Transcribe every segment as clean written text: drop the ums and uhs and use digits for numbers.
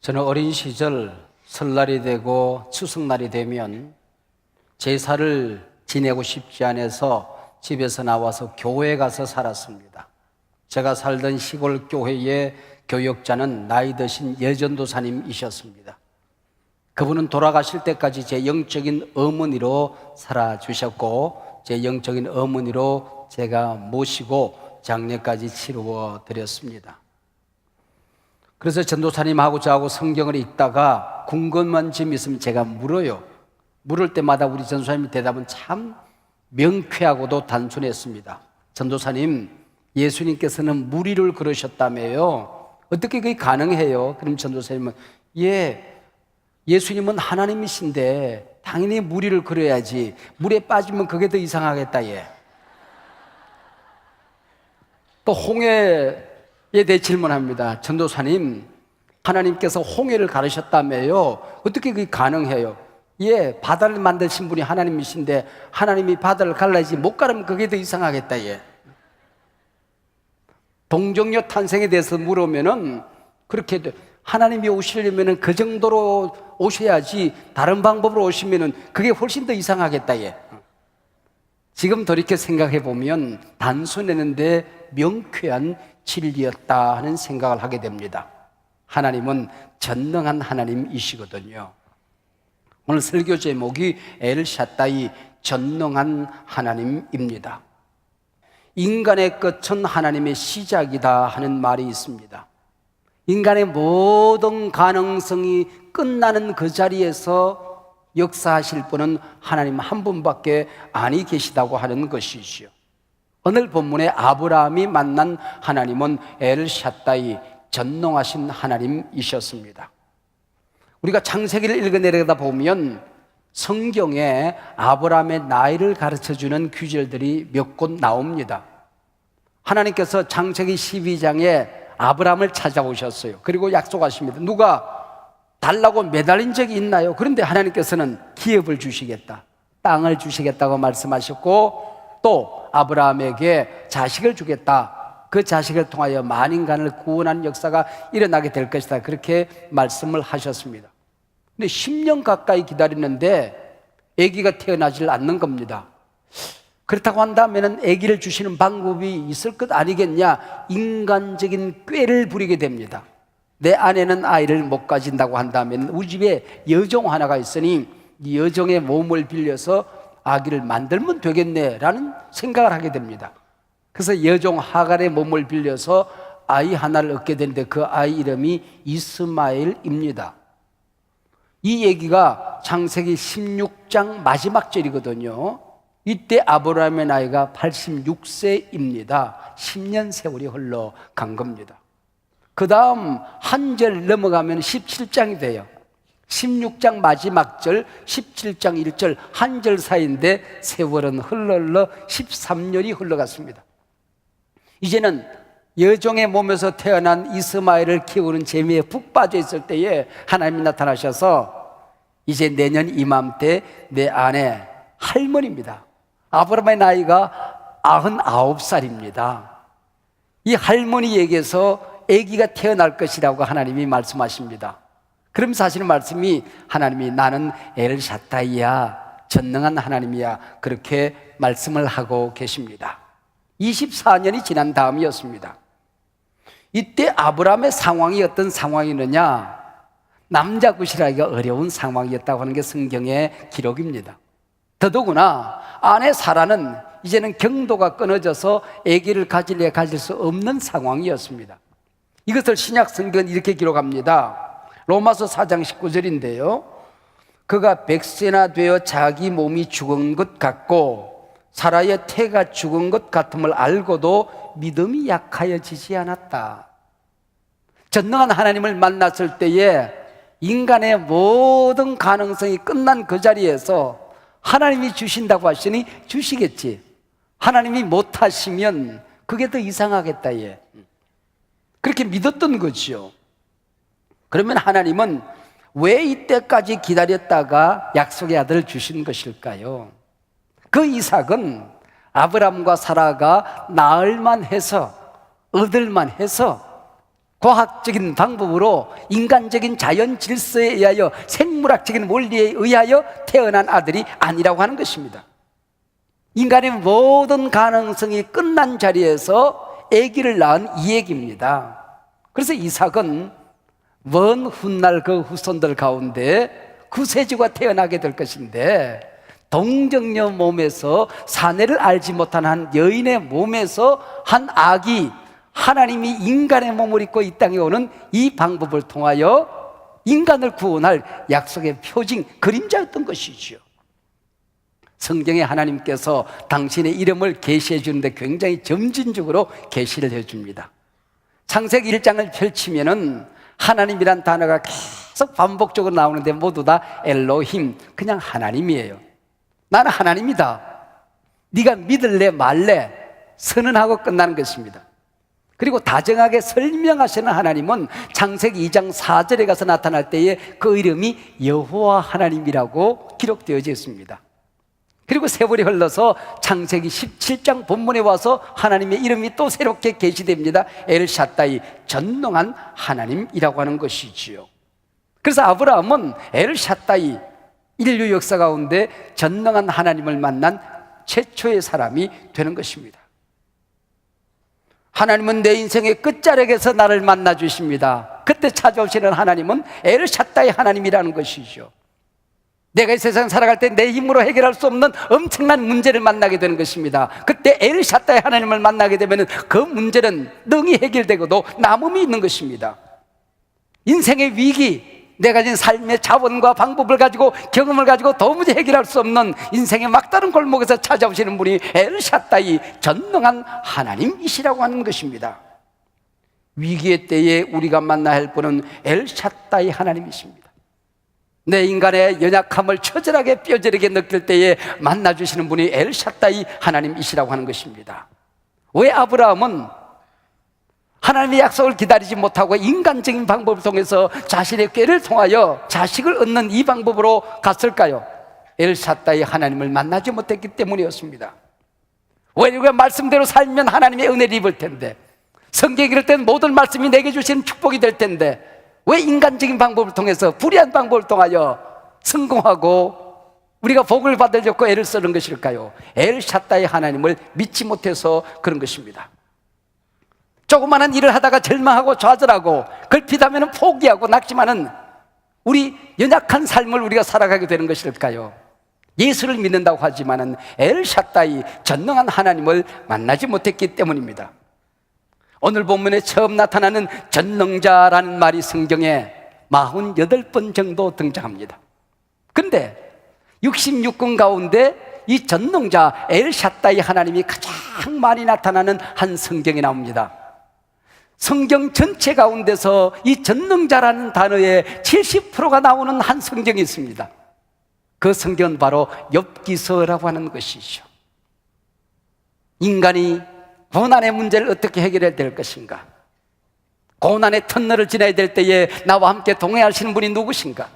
저는 어린 시절 설날이 되고 추석날이 되면 제사를 지내고 싶지 않아서 집에서 나와서 교회에 가서 살았습니다. 제가 살던 시골 교회의 교역자는 나이 드신 예전도사님이셨습니다. 그분은 돌아가실 때까지 제 영적인 어머니로 살아주셨고 제 영적인 어머니로 제가 모시고 장례까지 치루어 드렸습니다. 그래서 전도사님하고 저하고 성경을 읽다가 궁금한 점이 있으면 제가 물어요. 물을 때마다 우리 전도사님의 대답은 참 명쾌하고도 단순했습니다. 전도사님, 예수님께서는 무리를 걸으셨다며요. 어떻게 그게 가능해요? 그럼 전도사님은 예수님은 하나님이신데 당연히 무리를 걸어야지. 물에 빠지면 그게 더 이상하겠다. 또 홍해에 대해 질문합니다. 전도사님, 하나님께서 홍해를 가르셨다며요. 어떻게 그게 가능해요? 바다를 만드신 분이 하나님이신데 하나님이 바다를 갈라야지 못 가르면 그게 더 이상하겠다. 동정녀 탄생에 대해서 물으면은 그렇게 하나님이 오시려면은 그 정도로 오셔야지 다른 방법으로 오시면은 그게 훨씬 더 이상하겠다. 지금 돌이켜 생각해 보면 단순했는데 명쾌한 진리였다 하는 생각을 하게 됩니다. 하나님은 전능한 하나님이시거든요. 오늘 설교 제목이 엘샤다이, 전능한 하나님입니다. 인간의 끝은 하나님의 시작이다 하는 말이 있습니다. 인간의 모든 가능성이 끝나는 그 자리에서 역사하실 분은 하나님 한 분밖에 아니 계시다고 하는 것이지요. 오늘 본문에 아브라함이 만난 하나님은 엘샤다이, 전능하신 하나님이셨습니다. 우리가 창세기를 읽어내려다 보면 성경에 아브라함의 나이를 가르쳐주는 규절들이 몇 곳 나옵니다. 하나님께서 창세기 12장에 아브라함을 찾아오셨어요. 그리고 약속하십니다. 누가 달라고 매달린 적이 있나요? 그런데 하나님께서는 기업을 주시겠다, 땅을 주시겠다고 말씀하셨고 또 아브라함에게 자식을 주겠다, 그 자식을 통하여 만인간을 구원하는 역사가 일어나게 될 것이다, 그렇게 말씀을 하셨습니다. 근데 10년 가까이 기다리는데 아기가 태어나질 않는 겁니다. 그렇다고 한다면 아기를 주시는 방법이 있을 것 아니겠냐, 인간적인 꾀를 부리게 됩니다. 내 아내는 아이를 못 가진다고 한다면 우리 집에 여종 하나가 있으니 이 여종의 몸을 빌려서 아기를 만들면 되겠네라는 생각을 하게 됩니다. 그래서 여종 하갈의 몸을 빌려서 아이 하나를 얻게 되는데 그 아이 이름이 이스마엘입니다. 이 얘기가 창세기 16장 마지막 절이거든요. 이때 아브라함의 나이가 86세입니다. 10년 세월이 흘러간 겁니다. 그 다음 한 절 넘어가면 17장이 돼요. 16장 마지막 절, 17장 1절 한 절 사이인데 세월은 흘러 13년이 흘러갔습니다. 이제는 여종의 몸에서 태어난 이스마엘을 키우는 재미에 푹 빠져 있을 때에 하나님이 나타나셔서 이제 내년 이맘때 내 아내 할머니입니다. 아브라함의 나이가 99살입니다. 이 할머니에게서 아기가 태어날 것이라고 하나님이 말씀하십니다. 그럼 사실은 말씀이 하나님이 나는 엘샤다이야, 전능한 하나님이야, 그렇게 말씀을 하고 계십니다. 24년이 지난 다음이었습니다. 이때 아브라함의 상황이 어떤 상황이느냐, 남자 구실하기가 어려운 상황이었다고 하는 게 성경의 기록입니다. 더더구나 아내 사라는 이제는 경도가 끊어져서 아기를 가질래 가질 수 없는 상황이었습니다. 이것을 신약 성경은 이렇게 기록합니다. 로마서 4장 19절인데요. 그가 100세나 되어 자기 몸이 죽은 것 같고 사라의 태가 죽은 것 같음을 알고도 믿음이 약하여지지 않았다. 전능한 하나님을 만났을 때에 인간의 모든 가능성이 끝난 그 자리에서 하나님이 주신다고 하시니 주시겠지. 하나님이 못하시면 그게 더 이상하겠다. 그렇게 믿었던 거죠. 그러면 하나님은 왜 이때까지 기다렸다가 약속의 아들을 주신 것일까요? 그 이삭은 아브람과 사라가 낳을만 해서 얻을만 해서 과학적인 방법으로 인간적인 자연 질서에 의하여 생물학적인 원리에 의하여 태어난 아들이 아니라고 하는 것입니다. 인간의 모든 가능성이 끝난 자리에서 아기를 낳은 이 얘기입니다. 그래서 이삭은 먼 훗날 그 후손들 가운데 구세주가 태어나게 될 것인데, 동정녀 몸에서 사내를 알지 못한 한 여인의 몸에서 한 아기, 하나님이 인간의 몸을 입고 이 땅에 오는 이 방법을 통하여 인간을 구원할 약속의 표징, 그림자였던 것이죠. 성경에 하나님께서 당신의 이름을 계시해 주는데 굉장히 점진적으로 계시를 해줍니다. 창세기 1장을 펼치면은 하나님이란 단어가 계속 반복적으로 나오는데 모두 다 엘로힘, 그냥 하나님이에요. 나는 하나님이다, 네가 믿을래 말래 선언하고 끝나는 것입니다. 그리고 다정하게 설명하시는 하나님은 창세기 2장 4절에 가서 나타날 때에 그 이름이 여호와 하나님이라고 기록되어져 있습니다. 그리고 세월이 흘러서 창세기 17장 본문에 와서 하나님의 이름이 또 새롭게 계시됩니다. 엘샤다이, 전능한 하나님이라고 하는 것이지요. 그래서 아브라함은 엘샤다이, 인류 역사 가운데 전능한 하나님을 만난 최초의 사람이 되는 것입니다. 하나님은 내 인생의 끝자락에서 나를 만나 주십니다. 그때 찾아오시는 하나님은 엘샤다이 하나님이라는 것이죠. 내가 이 세상 살아갈 때 내 힘으로 해결할 수 없는 엄청난 문제를 만나게 되는 것입니다. 그때 엘샤다이 하나님을 만나게 되면 그 문제는 능히 해결되고도 남음이 있는 것입니다. 인생의 위기, 내가 가진 삶의 자원과 방법을 가지고, 경험을 가지고 도무지 해결할 수 없는 인생의 막다른 골목에서 찾아오시는 분이 엘샤다이, 전능한 하나님이시라고 하는 것입니다. 위기의 때에 우리가 만나야 할 분은 엘샤다이 하나님이십니다. 내 인간의 연약함을 처절하게 뼈저리게 느낄 때에 만나주시는 분이 엘샤다이 하나님이시라고 하는 것입니다. 왜 아브라함은 하나님의 약속을 기다리지 못하고 인간적인 방법을 통해서 자신의 꾀를 통하여 자식을 얻는 이 방법으로 갔을까요? 엘샤다이 하나님을 만나지 못했기 때문이었습니다. 왜 우리가 말씀대로 살면 하나님의 은혜를 입을 텐데, 성경에 이럴 때는 모든 말씀이 내게 주시는 축복이 될 텐데, 왜 인간적인 방법을 통해서, 불의한 방법을 통하여 성공하고 우리가 복을 받으려고 애를 쓰는 것일까요? 엘샤다이 하나님을 믿지 못해서 그런 것입니다. 조그마한 일을 하다가 절망하고 좌절하고 걸핏하면 포기하고 낙심하는 우리 연약한 삶을 우리가 살아가게 되는 것일까요? 예수를 믿는다고 하지만은 엘샤다이, 전능한 하나님을 만나지 못했기 때문입니다. 오늘 본문에 처음 나타나는 전능자라는 말이 성경에 48번 정도 등장합니다. 그런데 66권 가운데 이 전능자 엘샤다이 하나님이 가장 많이 나타나는 한 성경이 나옵니다. 성경 전체 가운데서 이 전능자라는 단어의 70%가 나오는 한 성경이 있습니다. 그 성경은 바로 욥기서라고 하는 것이죠. 인간이 고난의 문제를 어떻게 해결해야 될 것인가? 고난의 터널을 지나야 될 때에 나와 함께 동행하시는 분이 누구신가?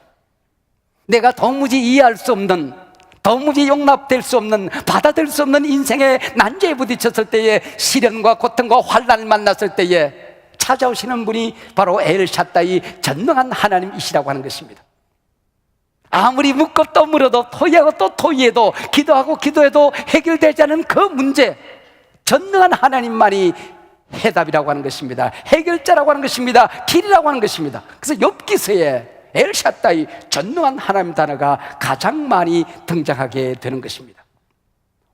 내가 도무지 이해할 수 없는, 도무지 용납될 수 없는, 받아들일 수 없는 인생의 난제에 부딪혔을 때에, 시련과 고통과 환난을 만났을 때에 찾아오시는 분이 바로 엘샤다이, 전능한 하나님이시라고 하는 것입니다. 아무리 묻고 또 물어도, 토의하고 또 토의해도, 기도하고 기도해도 해결되지 않은 그 문제, 전능한 하나님만이 해답이라고 하는 것입니다. 해결자라고 하는 것입니다. 길이라고 하는 것입니다. 그래서 욥기서에 엘샤다이, 전능한 하나님 단어가 가장 많이 등장하게 되는 것입니다.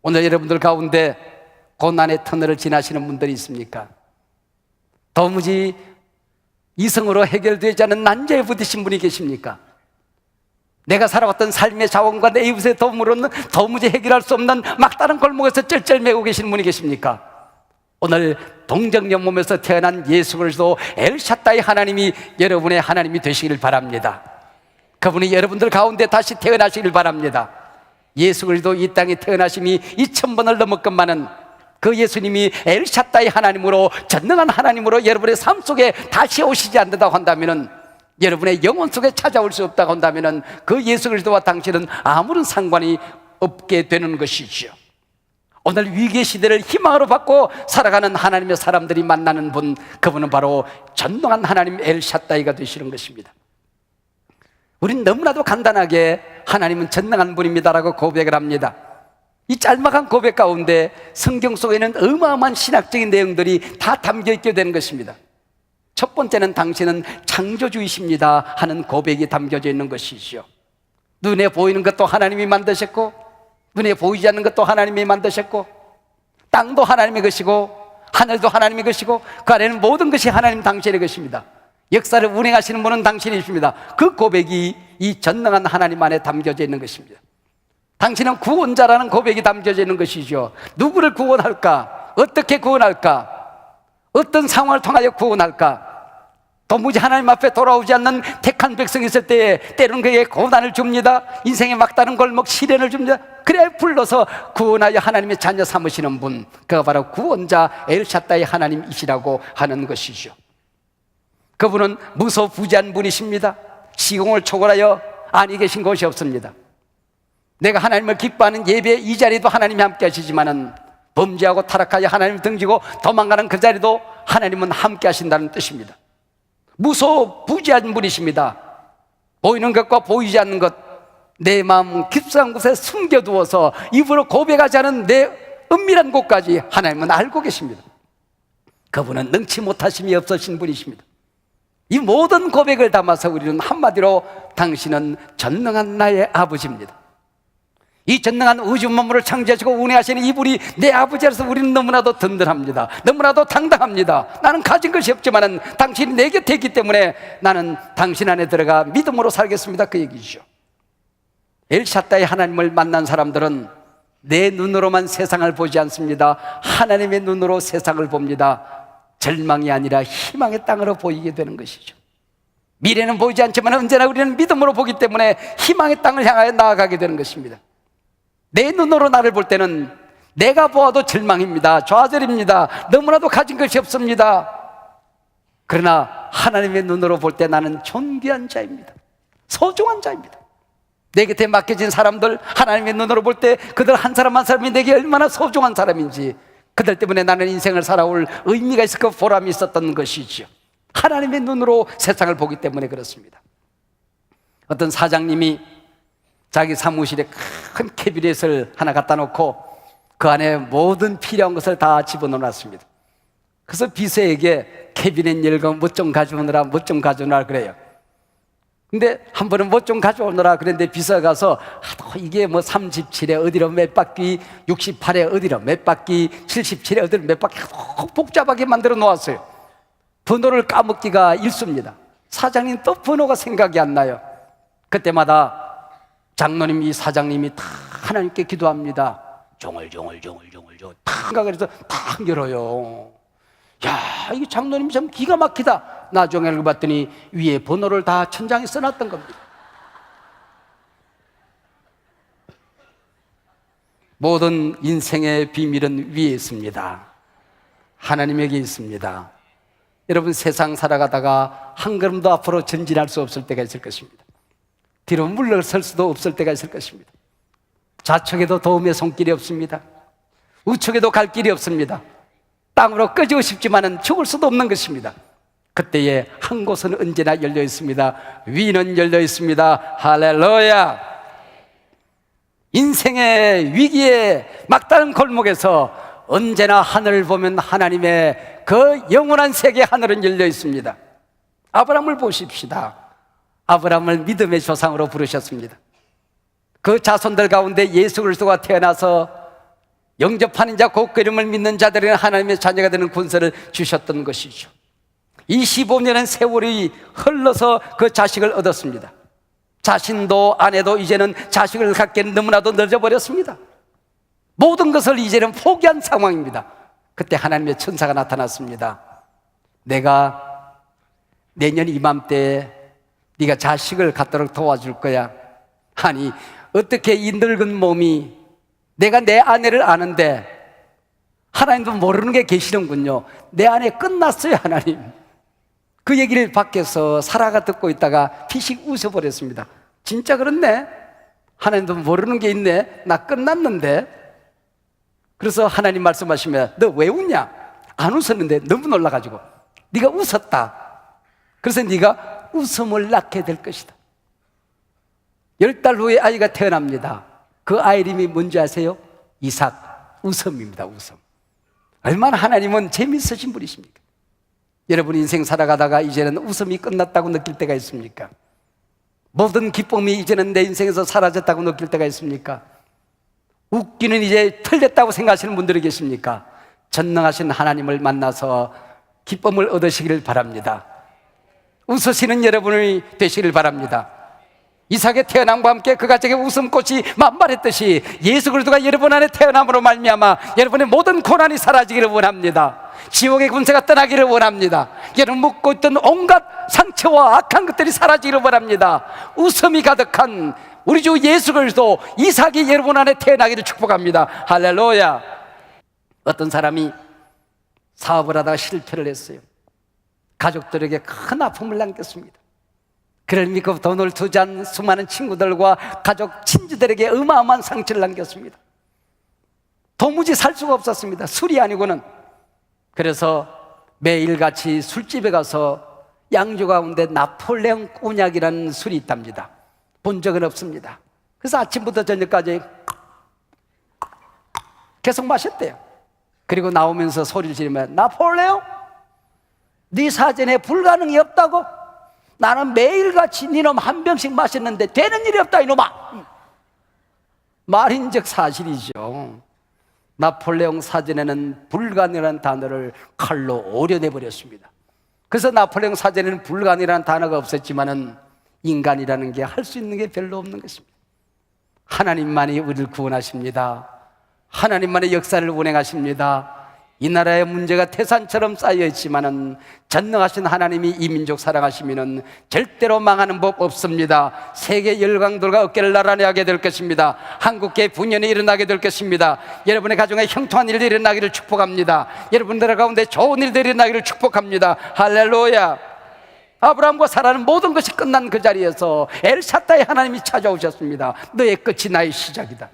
오늘 여러분들 가운데 고난의 터널을 지나시는 분들이 있습니까? 도무지 이성으로 해결되지 않은 난제에 부딪힌 분이 계십니까? 내가 살아왔던 삶의 자원과 내 이웃의 도움으로는 도무지 해결할 수 없는 막다른 골목에서 쩔쩔매고 계시는 분이 계십니까? 오늘 동정녀 몸에서 태어난 예수 그리스도 엘샤다이 하나님이 여러분의 하나님이 되시기를 바랍니다. 그분이 여러분들 가운데 다시 태어나시기를 바랍니다. 예수 그리스도 이 땅에 태어나심이 2000번을 넘었건만은 그 예수님이 엘샤다이 하나님으로, 전능한 하나님으로 여러분의 삶 속에 다시 오시지 않는다고 한다면은, 여러분의 영혼 속에 찾아올 수 없다고 한다면은 그 예수 그리스도와 당신은 아무런 상관이 없게 되는 것이죠. 오늘 위기의 시대를 희망으로 받고 살아가는 하나님의 사람들이 만나는 분, 그분은 바로 전능한 하나님 엘샤다이가 되시는 것입니다. 우린 너무나도 간단하게 하나님은 전능한 분입니다라고 고백을 합니다. 이 짤막한 고백 가운데 성경 속에는 어마어마한 신학적인 내용들이 다 담겨 있게 되는 것입니다. 첫 번째는 당신은 창조주이십니다 하는 고백이 담겨져 있는 것이죠. 눈에 보이는 것도 하나님이 만드셨고, 눈에 보이지 않는 것도 하나님이 만드셨고, 땅도 하나님의 것이고, 하늘도 하나님의 것이고, 그 안에는 모든 것이 하나님 당신의 것입니다. 역사를 운행하시는 분은 당신이십니다. 그 고백이 이 전능한 하나님 안에 담겨져 있는 것입니다. 당신은 구원자라는 고백이 담겨져 있는 것이죠. 누구를 구원할까? 어떻게 구원할까? 어떤 상황을 통하여 구원할까? 도무지 하나님 앞에 돌아오지 않는 택한 백성이 있을 때에 때로는 그에게 고난을 줍니다. 인생의 막다른 골목 시련을 줍니다. 그래 불러서 구원하여 하나님의 자녀 삼으시는 분, 그가 바로 구원자 엘샤다이 하나님이시라고 하는 것이죠. 그분은 무소부지한 분이십니다. 시공을 초월하여 아니 계신 것이 없습니다. 내가 하나님을 기뻐하는 예배 이 자리도 하나님이 함께 하시지만은 범죄하고 타락하여 하나님을 등지고 도망가는 그 자리도 하나님은 함께 하신다는 뜻입니다. 무소부지한 분이십니다. 보이는 것과 보이지 않는 것, 내 마음 깊숙한 곳에 숨겨두어서 입으로 고백하지 않은 내 은밀한 곳까지 하나님은 알고 계십니다. 그분은 능치 못하심이 없으신 분이십니다. 이 모든 고백을 담아서 우리는 한마디로 당신은 전능한 나의 아버지입니다. 이 전능한 우주 만물을 창조하시고 운행하시는 이분이 내 아버지라서 우리는 너무나도 든든합니다. 너무나도 당당합니다. 나는 가진 것이 없지만 당신이 내 곁에 있기 때문에 나는 당신 안에 들어가 믿음으로 살겠습니다, 그 얘기죠. 엘샤다이 하나님을 만난 사람들은 내 눈으로만 세상을 보지 않습니다. 하나님의 눈으로 세상을 봅니다. 절망이 아니라 희망의 땅으로 보이게 되는 것이죠. 미래는 보이지 않지만 언제나 우리는 믿음으로 보기 때문에 희망의 땅을 향하여 나아가게 되는 것입니다. 내 눈으로 나를 볼 때는 내가 보아도 절망입니다. 좌절입니다. 너무나도 가진 것이 없습니다. 그러나 하나님의 눈으로 볼 때 나는 존귀한 자입니다. 소중한 자입니다. 내 곁에 맡겨진 사람들, 하나님의 눈으로 볼 때 그들 한 사람 한 사람이 내게 얼마나 소중한 사람인지, 그들 때문에 나는 인생을 살아올 의미가 있었고 보람이 있었던 것이죠. 하나님의 눈으로 세상을 보기 때문에 그렇습니다. 어떤 사장님이 자기 사무실에 큰 캐비넷을 하나 갖다 놓고 그 안에 모든 필요한 것을 다 집어넣어놨습니다. 그래서 비서에게 캐비넷 열고 뭐 좀 가져오느라 그래요. 근데 한 번은 뭐 좀 가져오느라 그랬는데 비서가 가서 이게 뭐 37에 어디로 몇 바퀴, 68에 어디로 몇 바퀴, 77에 어디로 몇 바퀴 복잡하게 만들어 놓았어요. 번호를 까먹기가 일쑤입니다. 사장님 또 번호가 생각이 안 나요. 그때마다 장로님, 이 사장님이 다 하나님께 기도합니다. 종을 탁 생각해서 탁 열어요. 야, 이 장로님 참 기가 막히다. 나중에 알고 봤더니 위에 번호를 다 천장에 써놨던 겁니다. 모든 인생의 비밀은 위에 있습니다. 하나님에게 있습니다. 여러분, 세상 살아가다가 한 걸음도 앞으로 전진할 수 없을 때가 있을 것입니다. 뒤로 물러설 수도 없을 때가 있을 것입니다. 좌측에도 도움의 손길이 없습니다. 우측에도 갈 길이 없습니다. 땅으로 꺼지고 싶지만은 죽을 수도 없는 것입니다. 그때에 한 곳은 언제나 열려 있습니다. 위는 열려 있습니다. 할렐루야. 인생의 위기에 막다른 골목에서 언제나 하늘을 보면 하나님의 그 영원한 세계 하늘은 열려 있습니다. 아브라함을 보십시다. 아브라함을 믿음의 조상으로 부르셨습니다. 그 자손들 가운데 예수 그리스도가 태어나서 영접하는 자, 곧 이름을 믿는 자들에게 하나님의 자녀가 되는 권세를 주셨던 것이죠. 25년의 세월이 흘러서 그 자식을 얻었습니다. 자신도 아내도 이제는 자식을 갖기에는 너무나도 늦어버렸습니다. 모든 것을 이제는 포기한 상황입니다. 그때 하나님의 천사가 나타났습니다. 내가 내년 이맘때에 네가 자식을 갖도록 도와줄 거야. 아니, 어떻게 이 늙은 몸이, 내가 내 아내를 아는데 하나님도 모르는 게 계시는군요. 내 아내 끝났어요, 하나님. 그 얘기를 밖에서 사라가 듣고 있다가 피식 웃어버렸습니다. 진짜 그렇네. 하나님도 모르는 게 있네. 나 끝났는데. 그래서 하나님 말씀하시면 너 왜 웃냐? 안 웃었는데 너무 놀라가지고 네가 웃었다. 그래서 네가 웃음을 낳게 될 것이다. 10달 후에 아이가 태어납니다. 그 아이 이름이 뭔지 아세요? 이삭, 웃음입니다. 웃음. 얼마나 하나님은 재미있으신 분이십니까? 여러분 인생 살아가다가 이제는 웃음이 끝났다고 느낄 때가 있습니까? 모든 기쁨이 이제는 내 인생에서 사라졌다고 느낄 때가 있습니까? 웃기는 이제 틀렸다고 생각하시는 분들이 계십니까? 전능하신 하나님을 만나서 기쁨을 얻으시기를 바랍니다. 웃으시는 여러분이 되시기를 바랍니다. 이삭의 태어남과 함께 그 가정에 웃음꽃이 만발했듯이 예수 그리스도가 여러분 안에 태어남으로 말미암아 여러분의 모든 고난이 사라지기를 원합니다. 지옥의 군세가 떠나기를 원합니다. 여러분 묻고 있던 온갖 상처와 악한 것들이 사라지기를 원합니다. 웃음이 가득한 우리 주 예수 그리스도 이삭이 여러분 안에 태어나기를 축복합니다. 할렐루야. 어떤 사람이 사업을 하다가 실패를 했어요. 가족들에게 큰 아픔을 남겼습니다. 그를 믿고 돈을 투자한 수많은 친구들과 가족, 친지들에게 어마어마한 상처를 남겼습니다. 도무지 살 수가 없었습니다. 술이 아니고는. 그래서 매일같이 술집에 가서 양주 가운데 나폴레옹 꼬냑이라는 술이 있답니다. 본 적은 없습니다. 그래서 아침부터 저녁까지 계속 마셨대요. 그리고 나오면서 소리를 지르면 나폴레옹? 네 사전에 불가능이 없다고? 나는 매일같이 니놈 한 병씩 마셨는데 되는 일이 없다 이놈아. 말인즉 사실이죠. 나폴레옹 사전에는 불가능이라는 단어를 칼로 오려내버렸습니다. 그래서 나폴레옹 사전에는 불가능이라는 단어가 없었지만은 인간이라는 게 할 수 있는 게 별로 없는 것입니다. 하나님만이 우리를 구원하십니다. 하나님만의 역사를 운행하십니다. 이 나라의 문제가 태산처럼 쌓여있지만은 전능하신 하나님이 이 민족 사랑하시면은 절대로 망하는 법 없습니다. 세계 열강들과 어깨를 나란히 하게 될 것입니다. 한국계 분연이 일어나게 될 것입니다. 여러분의 가정에 형통한 일들이 일어나기를 축복합니다. 여러분들 가운데 좋은 일들이 일어나기를 축복합니다. 할렐루야. 아브라함과 사라는 모든 것이 끝난 그 자리에서 엘사다의 하나님이 찾아오셨습니다. 너의 끝이 나의 시작이다.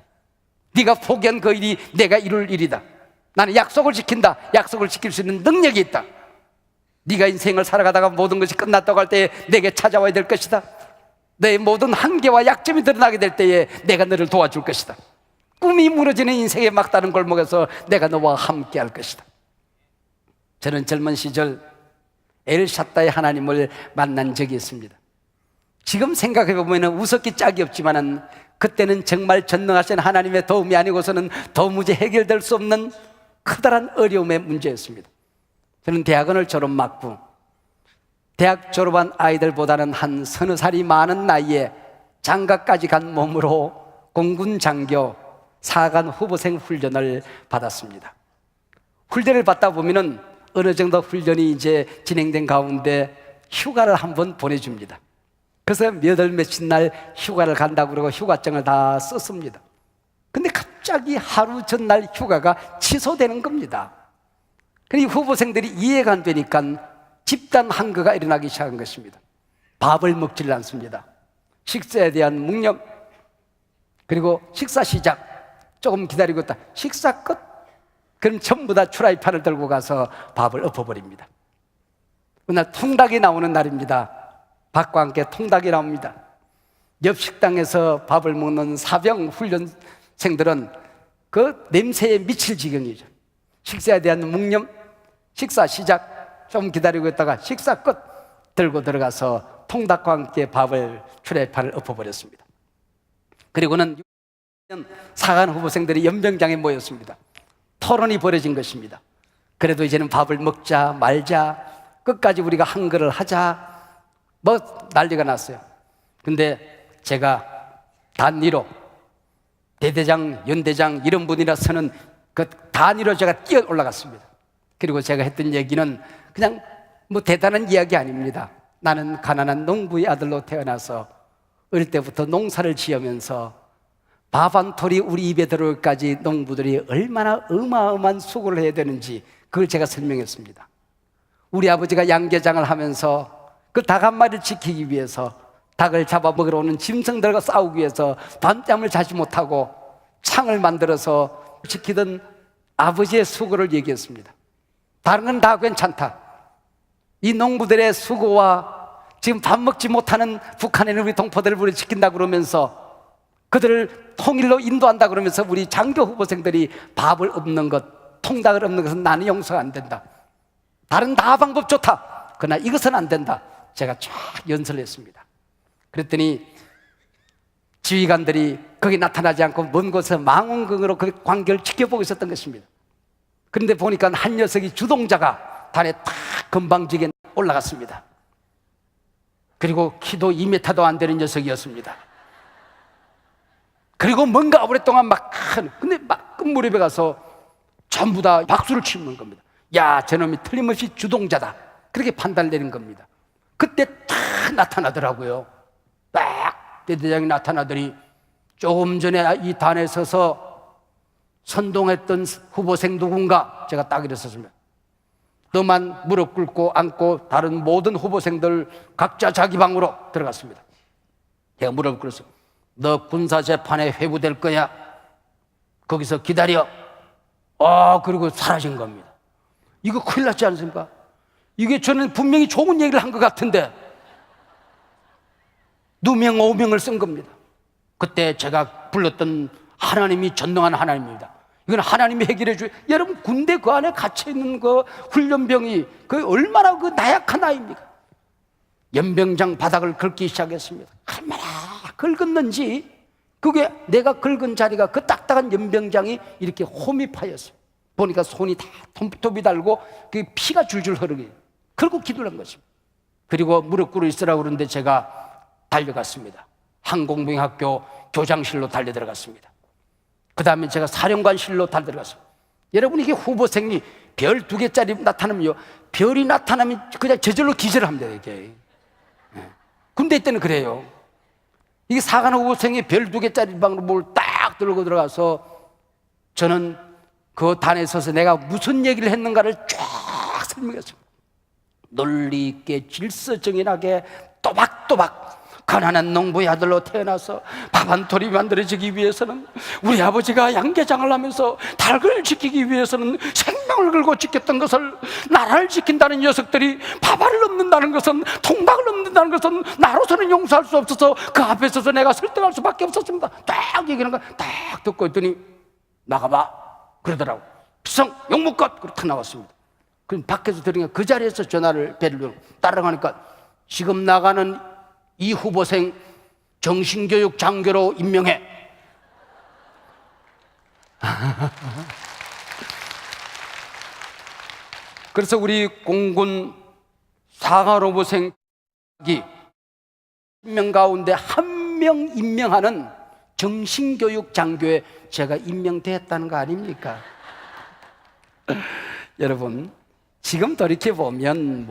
네가 포기한 그 일이 내가 이룰 일이다. 나는 약속을 지킨다. 약속을 지킬 수 있는 능력이 있다. 네가 인생을 살아가다가 모든 것이 끝났다고 할 때에 내게 찾아와야 될 것이다. 너의 모든 한계와 약점이 드러나게 될 때에 내가 너를 도와줄 것이다. 꿈이 무너지는 인생의 막다른 골목에서 내가 너와 함께 할 것이다. 저는 젊은 시절 엘샤다의 하나님을 만난 적이 있습니다. 지금 생각해보면 웃었기 짝이 없지만은 그때는 정말 전능하신 하나님의 도움이 아니고서는 도무지 해결될 수 없는 커다란 어려움의 문제였습니다. 저는 대학원을 졸업 맞고 대학 졸업한 아이들보다는 한 서너 살이 많은 나이에 장가까지 간 몸으로 공군 장교 4관 후보생 훈련을 받았습니다. 훈련을 받다 보면은 어느 정도 훈련이 이제 진행된 가운데 휴가를 한번 보내줍니다. 그래서 몇 월 며칠 날 휴가를 간다고 그러고 휴가증을 다 썼습니다. 근데 갑자기 하루 전날 휴가가 취소되는 겁니다. 그리고 후보생들이 이해가 안 되니까 집단 항거가 일어나기 시작한 것입니다. 밥을 먹질 않습니다. 식사에 대한 묵념, 그리고 식사 시작, 조금 기다리고 있다. 식사 끝? 그럼 전부 다 프라이팬을 들고 가서 밥을 엎어버립니다. 그날 통닭이 나오는 날입니다. 밥과 함께 통닭이 나옵니다. 옆 식당에서 밥을 먹는 사병 훈련생들은 그 냄새에 미칠 지경이죠. 식사에 대한 묵념, 식사 시작, 좀 기다리고 있다가 식사 끝 들고 들어가서 통닭과 함께 밥을 프라이팬을 엎어버렸습니다. 그리고는 사관 후보생들이 연병장에 모였습니다. 토론이 벌어진 것입니다. 그래도 이제는 밥을 먹자 말자, 끝까지 우리가 한글을 하자, 뭐 난리가 났어요. 근데 제가 단위로 대대장, 연대장 이런 분이라서는 그 단위로 제가 뛰어 올라갔습니다. 그리고 제가 했던 얘기는 그냥 뭐 대단한 이야기 아닙니다. 나는 가난한 농부의 아들로 태어나서 어릴 때부터 농사를 지으면서 밥 한 톨이 우리 입에 들어올까지 농부들이 얼마나 어마어마한 수고를 해야 되는지 그걸 제가 설명했습니다. 우리 아버지가 양계장을 하면서 그 닭 한 마리를 지키기 위해서 닭을 잡아먹으러 오는 짐승들과 싸우기 위해서 밤잠을 자지 못하고 창을 만들어서 지키던 아버지의 수고를 얘기했습니다. 다른 건 다 괜찮다. 이 농부들의 수고와 지금 밥 먹지 못하는 북한에 있는 우리 동포들을 우리 지킨다 그러면서 그들을 통일로 인도한다 그러면서 우리 장교 후보생들이 밥을 없는 것, 통닭을 없는 것은 나는 용서가 안 된다. 다른 다 방법 좋다. 그러나 이것은 안 된다. 제가 쫙 연설을 했습니다. 그랬더니 지휘관들이 거기 나타나지 않고 먼 곳에서 망원경으로 그 광경을 지켜보고 있었던 것입니다. 그런데 보니까 한 녀석이 주동자가 단에 탁 건방지게 올라갔습니다. 그리고 키도 2m도 안 되는 녀석이었습니다. 그리고 뭔가 오랫동안 근데 막 끝무렵에 가서 전부 다 박수를 치는 겁니다. 야, 저놈이 틀림없이 주동자다. 그렇게 판단을 내린 겁니다. 그때 탁 나타나더라고요. 딱 대대장이 나타나더니 조금 전에 이 단에 서서 선동했던 후보생 누군가, 제가 딱 이랬었습니다. 너만 무릎 꿇고 앉고 다른 모든 후보생들 각자 자기 방으로 들어갔습니다. 제가 무릎 꿇었어요. 너 군사재판에 회부될 거야. 거기서 기다려. 그리고 사라진 겁니다. 이거 큰일 났지 않습니까? 이게 저는 분명히 좋은 얘기를 한 것 같은데 누명 오명을 쓴 겁니다. 그때 제가 불렀던 하나님이 전능한 하나님입니다. 이건 하나님이 해결해 줘요. 여러분, 군대 그 안에 갇혀있는 그 훈련병이 그 얼마나 그 나약한 아이입니까? 연병장 바닥을 긁기 시작했습니다. 얼마나 긁었는지, 그게 내가 긁은 자리가 그 딱딱한 연병장이 이렇게 홈이 파였어요. 보니까 손이 다 톱이 달고 그 피가 줄줄 흐르게, 결국 기도를 한 것입니다. 그리고 무릎 꿇어 있으라고 그러는데 제가 달려갔습니다. 항공병학교 교장실로 달려 들어갔습니다. 그 다음에 제가 사령관실로 달려 들어갔습니다. 여러분, 이게 후보생이 별 2개짜리 나타나면요, 별이 나타나면 그냥 저절로 기절을 합니다. 이게 군대 때는 그래요. 이게 사관 후보생이 별 2개짜리 방으로 뭘 딱 들고 들어가서 저는 그 단에 서서 내가 무슨 얘기를 했는가를 쫙 설명했습니다. 논리 있게 질서정연하게 또박또박 가난한 농부의 아들로 태어나서 밥 한 톨이 만들어지기 위해서는, 우리 아버지가 양계장을 하면서 닭을 지키기 위해서는 생명을 걸고 지켰던 것을, 나라를 지킨다는 녀석들이 밥알을 넘는다는 것은, 통닭을 넘는다는 것은 나로서는 용서할 수 없어서 그 앞에 서서 내가 설득할 수밖에 없었습니다. 딱 얘기하는 거 딱 듣고 있더니 나가봐 그러더라고. 비상 용무껏 그렇게 나왔습니다. 그럼 밖에서 들으니까 그 자리에서 전화를 배를 따라가니까 지금 나가는 이 후보생 정신교육 장교로 임명해. 그래서 우리 공군 사관 후보생이 10명 가운데 1명 임명하는 정신교육 장교에 제가 임명됐다는 거 아닙니까? 여러분, 지금 돌이켜보면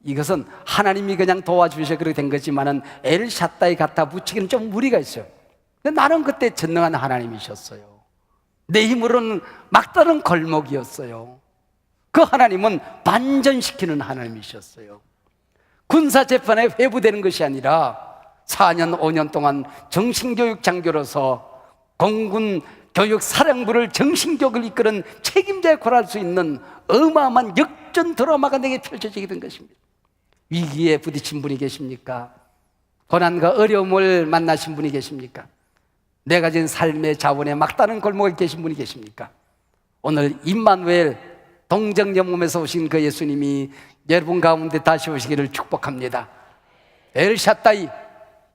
이것은 하나님이 그냥 도와주셔서 그렇게 된 거지만은 엘샤다이 갖다 붙이기는 좀 무리가 있어요. 근데 나는 그때 전능한 하나님이셨어요. 내 힘으로는 막다른 걸목이었어요. 그 하나님은 반전시키는 하나님이셨어요. 군사재판에 회부되는 것이 아니라 4년 5년 동안 정신교육 장교로서 공군 교육사령부를 정신교육을 이끄는 책임자에 권할 수 있는 어마어마한 역전 드라마가 내게 펼쳐지게 된 것입니다. 위기에 부딪힌 분이 계십니까? 고난과 어려움을 만나신 분이 계십니까? 내가 가진 삶의 자원에 막다른 골목에 계신 분이 계십니까? 오늘 임마누엘 동정연몸에서 오신 그 예수님이 여러분 가운데 다시 오시기를 축복합니다. 엘샤다이,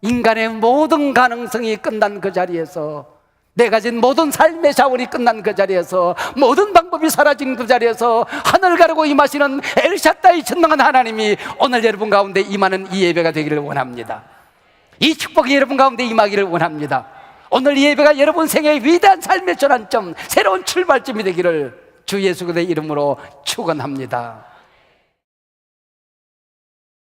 인간의 모든 가능성이 끝난 그 자리에서, 내가 가진 모든 삶의 자원이 끝난 그 자리에서, 모든 방법이 사라진 그 자리에서 하늘 가르고 임하시는 엘샤다이 전능한 하나님이 오늘 여러분 가운데 임하는 이 예배가 되기를 원합니다. 이 축복이 여러분 가운데 임하기를 원합니다. 오늘 이 예배가 여러분 생애의 위대한 삶의 전환점, 새로운 출발점이 되기를 주 예수 그리스도의 이름으로 축원합니다.